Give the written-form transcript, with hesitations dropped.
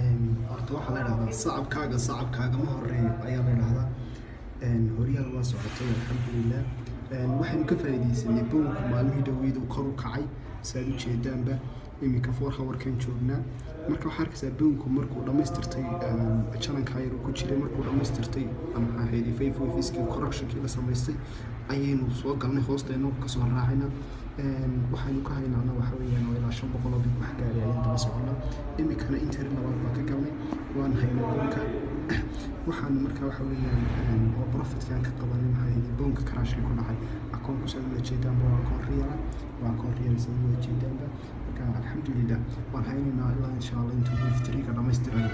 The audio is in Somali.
horta waxaa la idhahdaa sacabkaaga ma horeeyo ayaa la idhahdaa. Horyaal waa socotay alxamdulilah. waxaynu ka faa'iidaysanay boonku maalmihii dhaweyd kor u kacay saad u jeedaanba iminka 4 hour-kan joognaa. marka waxaa arkaysaa boonku markuu dhammaystirtay jalanka yar ku jiray markuu dhammaystirtay maxaa ahayd 5 waveski correctionkii la samaystay ayaynu soo galnay hoosteena ka soo raacayna. waxaynu ka haynaana waxa weeyaan oo ilaa 500 oo big wax gaari ayaan daba soconnaa. iminkana interin labaad baa ka galnay waan haynaa boonka. waxaan markaa waxa weeyaan oo profitkaan ka qabanay maxaa ahayd boonka crashkii ku dhacay akoonku soo wada jeedaanba waa akoon real soo wada jeedaanba. marka alxamdulilah waan haynaynaa ilaa insha Allah intuu 3 ka dhammaystirayo.